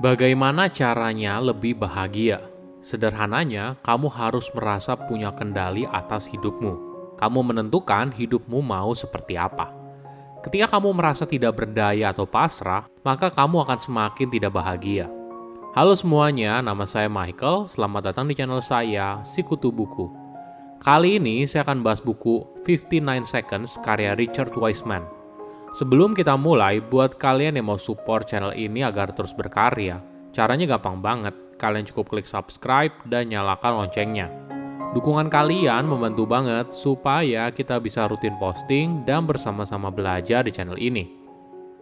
Bagaimana caranya lebih bahagia? Sederhananya, kamu harus merasa punya kendali atas hidupmu. Kamu menentukan hidupmu mau seperti apa. Ketika kamu merasa tidak berdaya atau pasrah, maka kamu akan semakin tidak bahagia. Halo semuanya, nama saya Michael. Selamat datang di channel saya, Sikutu Buku. Kali ini saya akan bahas buku 59 Seconds karya Richard Wiseman. Sebelum kita mulai, buat kalian yang mau support channel ini agar terus berkarya, caranya gampang banget. Kalian cukup klik subscribe dan nyalakan loncengnya. Dukungan kalian membantu banget supaya kita bisa rutin posting dan bersama-sama belajar di channel ini.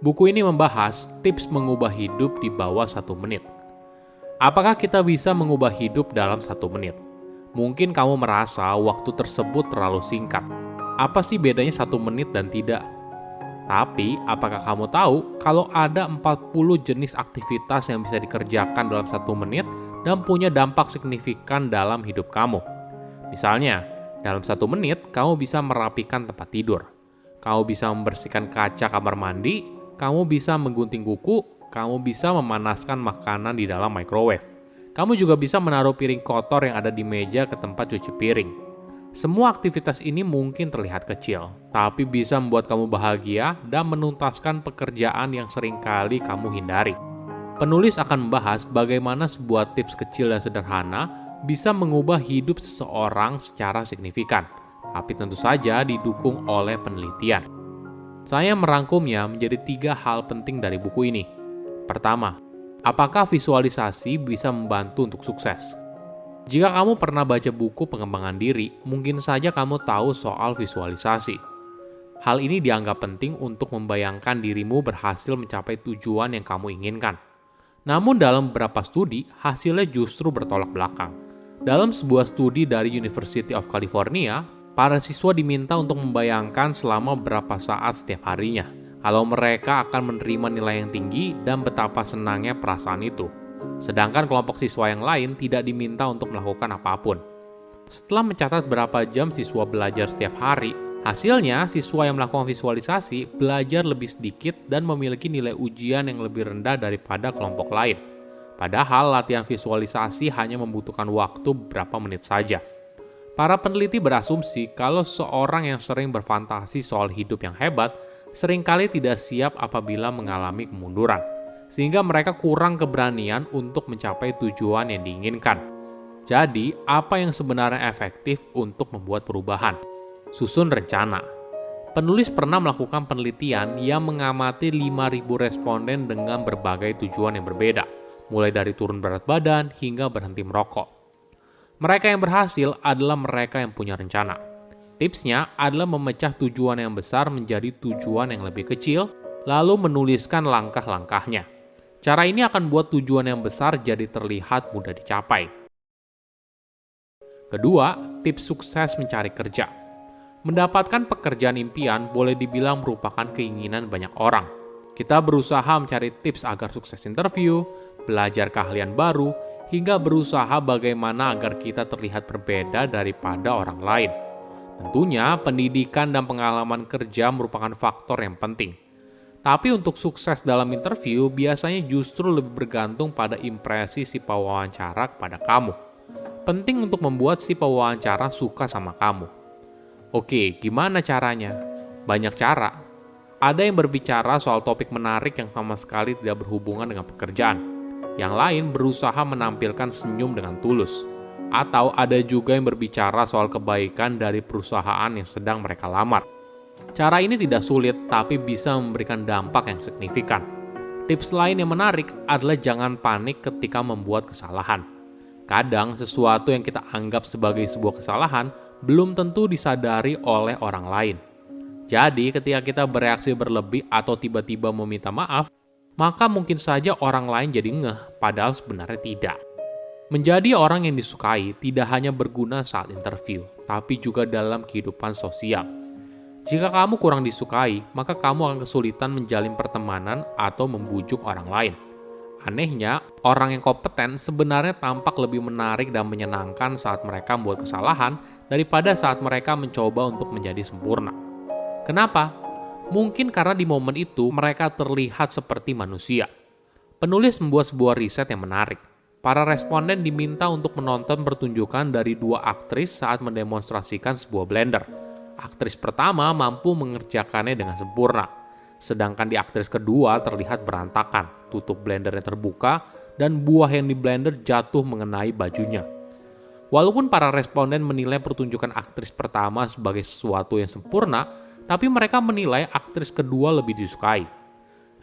Buku ini membahas tips mengubah hidup di bawah 1 menit. Apakah kita bisa mengubah hidup dalam 1 menit? Mungkin kamu merasa waktu tersebut terlalu singkat. Apa sih bedanya 1 menit dan tidak? Tapi, apakah kamu tahu kalau ada 40 jenis aktivitas yang bisa dikerjakan dalam 1 menit dan punya dampak signifikan dalam hidup kamu? Misalnya, dalam 1 menit, kamu bisa merapikan tempat tidur. Kamu bisa membersihkan kaca kamar mandi, kamu bisa menggunting kuku, kamu bisa memanaskan makanan di dalam microwave. Kamu juga bisa menaruh piring kotor yang ada di meja ke tempat cuci piring. Semua aktivitas ini mungkin terlihat kecil, tapi bisa membuat kamu bahagia dan menuntaskan pekerjaan yang seringkali kamu hindari. Penulis akan membahas bagaimana sebuah tips kecil dan sederhana bisa mengubah hidup seseorang secara signifikan, tapi tentu saja didukung oleh penelitian. Saya merangkumnya menjadi 3 hal penting dari buku ini. Pertama, apakah visualisasi bisa membantu untuk sukses? Jika kamu pernah baca buku pengembangan diri, mungkin saja kamu tahu soal visualisasi. Hal ini dianggap penting untuk membayangkan dirimu berhasil mencapai tujuan yang kamu inginkan. Namun dalam beberapa studi, hasilnya justru bertolak belakang. Dalam sebuah studi dari University of California, para siswa diminta untuk membayangkan selama beberapa saat setiap harinya, kalau mereka akan menerima nilai yang tinggi dan betapa senangnya perasaan itu. Sedangkan kelompok siswa yang lain tidak diminta untuk melakukan apapun. Setelah mencatat berapa jam siswa belajar setiap hari, hasilnya siswa yang melakukan visualisasi belajar lebih sedikit dan memiliki nilai ujian yang lebih rendah daripada kelompok lain. Padahal latihan visualisasi hanya membutuhkan waktu beberapa menit saja. Para peneliti berasumsi kalau seorang yang sering berfantasi soal hidup yang hebat seringkali tidak siap apabila mengalami kemunduran, sehingga mereka kurang keberanian untuk mencapai tujuan yang diinginkan. Jadi, apa yang sebenarnya efektif untuk membuat perubahan? Susun rencana. Penulis pernah melakukan penelitian yang mengamati 5.000 responden dengan berbagai tujuan yang berbeda, mulai dari turun berat badan hingga berhenti merokok. Mereka yang berhasil adalah mereka yang punya rencana. Tipsnya adalah memecah tujuan yang besar menjadi tujuan yang lebih kecil, lalu menuliskan langkah-langkahnya. Cara ini akan buat tujuan yang besar jadi terlihat mudah dicapai. Kedua, tips sukses mencari kerja. Mendapatkan pekerjaan impian boleh dibilang merupakan keinginan banyak orang. Kita berusaha mencari tips agar sukses interview, belajar keahlian baru, hingga berusaha bagaimana agar kita terlihat berbeda daripada orang lain. Tentunya, pendidikan dan pengalaman kerja merupakan faktor yang penting. Tapi untuk sukses dalam interview, biasanya justru lebih bergantung pada impresi si pewawancara kepada kamu. Penting untuk membuat si pewawancara suka sama kamu. Oke, gimana caranya? Banyak cara. Ada yang berbicara soal topik menarik yang sama sekali tidak berhubungan dengan pekerjaan. Yang lain berusaha menampilkan senyum dengan tulus. Atau ada juga yang berbicara soal kebaikan dari perusahaan yang sedang mereka lamar. Cara ini tidak sulit, tapi bisa memberikan dampak yang signifikan. Tips lain yang menarik adalah jangan panik ketika membuat kesalahan. Kadang, sesuatu yang kita anggap sebagai sebuah kesalahan belum tentu disadari oleh orang lain. Jadi, ketika kita bereaksi berlebih atau tiba-tiba meminta maaf, maka mungkin saja orang lain jadi ngeh, padahal sebenarnya tidak. Menjadi orang yang disukai tidak hanya berguna saat interview, tapi juga dalam kehidupan sosial. Jika kamu kurang disukai, maka kamu akan kesulitan menjalin pertemanan atau membujuk orang lain. Anehnya, orang yang kompeten sebenarnya tampak lebih menarik dan menyenangkan saat mereka membuat kesalahan daripada saat mereka mencoba untuk menjadi sempurna. Kenapa? Mungkin karena di momen itu mereka terlihat seperti manusia. Penulis membuat sebuah riset yang menarik. Para responden diminta untuk menonton pertunjukan dari dua aktris saat mendemonstrasikan sebuah blender. Aktris pertama mampu mengerjakannya dengan sempurna, sedangkan di aktris kedua terlihat berantakan, tutup blendernya terbuka, dan buah yang di blender jatuh mengenai bajunya. Walaupun para responden menilai pertunjukan aktris pertama sebagai sesuatu yang sempurna, tapi mereka menilai aktris kedua lebih disukai.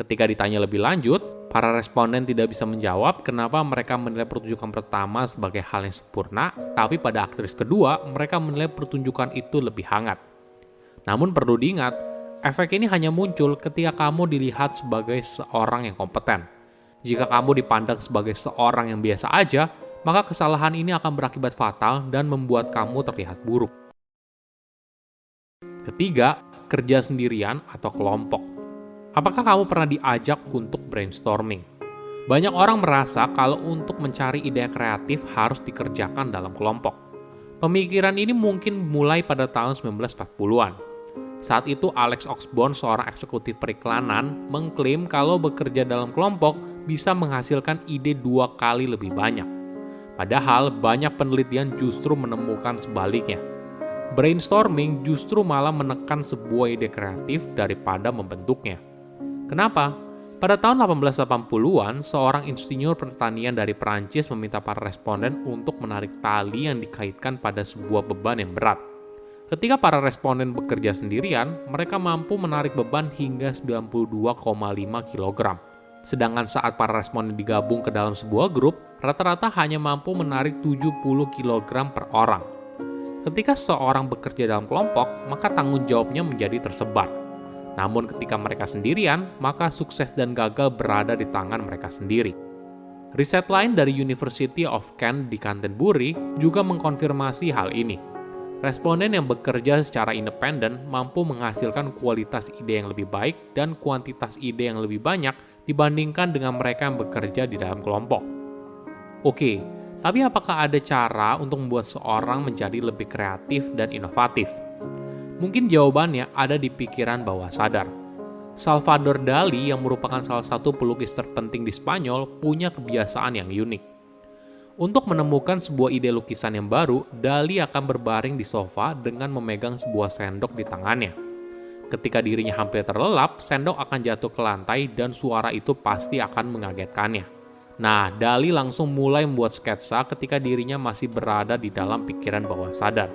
Ketika ditanya lebih lanjut, para responden tidak bisa menjawab kenapa mereka menilai pertunjukan pertama sebagai hal yang sempurna, tapi pada aktris kedua mereka menilai pertunjukan itu lebih hangat. Namun perlu diingat, efek ini hanya muncul ketika kamu dilihat sebagai seorang yang kompeten. Jika kamu dipandang sebagai seorang yang biasa aja, maka kesalahan ini akan berakibat fatal dan membuat kamu terlihat buruk. Ketiga, kerja sendirian atau kelompok. Apakah kamu pernah diajak untuk brainstorming? Banyak orang merasa kalau untuk mencari ide kreatif harus dikerjakan dalam kelompok. Pemikiran ini mungkin mulai pada tahun 1940-an. Saat itu Alex Osborne, seorang eksekutif periklanan, mengklaim kalau bekerja dalam kelompok bisa menghasilkan ide 2 kali lebih banyak. Padahal banyak penelitian justru menemukan sebaliknya. Brainstorming justru malah menekan sebuah ide kreatif daripada membentuknya. Kenapa? Pada tahun 1880-an, seorang insinyur pertanian dari Perancis meminta para responden untuk menarik tali yang dikaitkan pada sebuah beban yang berat. Ketika para responden bekerja sendirian, mereka mampu menarik beban hingga 92,5 kg. Sedangkan saat para responden digabung ke dalam sebuah grup, rata-rata hanya mampu menarik 70 kg per orang. Ketika seseorang bekerja dalam kelompok, maka tanggung jawabnya menjadi tersebar. Namun ketika mereka sendirian, maka sukses dan gagal berada di tangan mereka sendiri. Riset lain dari University of Kent di Canterbury juga mengkonfirmasi hal ini. Responden yang bekerja secara independen mampu menghasilkan kualitas ide yang lebih baik dan kuantitas ide yang lebih banyak dibandingkan dengan mereka yang bekerja di dalam kelompok. Oke, tapi apakah ada cara untuk membuat seorang menjadi lebih kreatif dan inovatif? Mungkin jawabannya ada di pikiran bawah sadar. Salvador Dali yang merupakan salah satu pelukis terpenting di Spanyol punya kebiasaan yang unik. Untuk menemukan sebuah ide lukisan yang baru, Dali akan berbaring di sofa dengan memegang sebuah sendok di tangannya. Ketika dirinya hampir terlelap, sendok akan jatuh ke lantai dan suara itu pasti akan mengagetkannya. Nah, Dali langsung mulai membuat sketsa ketika dirinya masih berada di dalam pikiran bawah sadar.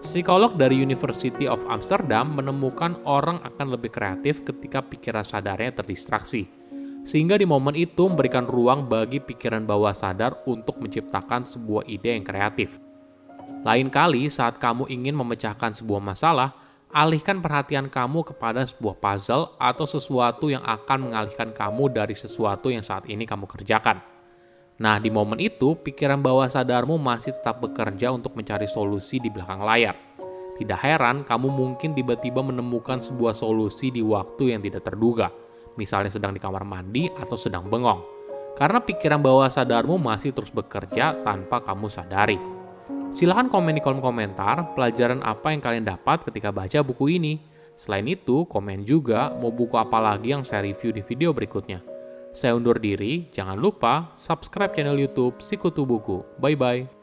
Psikolog dari University of Amsterdam menemukan orang akan lebih kreatif ketika pikiran sadarnya terdistraksi, sehingga di momen itu memberikan ruang bagi pikiran bawah sadar untuk menciptakan sebuah ide yang kreatif. Lain kali saat kamu ingin memecahkan sebuah masalah, alihkan perhatian kamu kepada sebuah puzzle atau sesuatu yang akan mengalihkan kamu dari sesuatu yang saat ini kamu kerjakan. Nah, di momen itu, pikiran bawah sadarmu masih tetap bekerja untuk mencari solusi di belakang layar. Tidak heran kamu mungkin tiba-tiba menemukan sebuah solusi di waktu yang tidak terduga, misalnya sedang di kamar mandi atau sedang bengong. Karena pikiran bawah sadarmu masih terus bekerja tanpa kamu sadari. Silahkan komen di kolom komentar pelajaran apa yang kalian dapat ketika baca buku ini. Selain itu, komen juga mau buku apa lagi yang saya review di video berikutnya. Saya undur diri, jangan lupa subscribe channel YouTube Sikutu Buku. Bye-bye.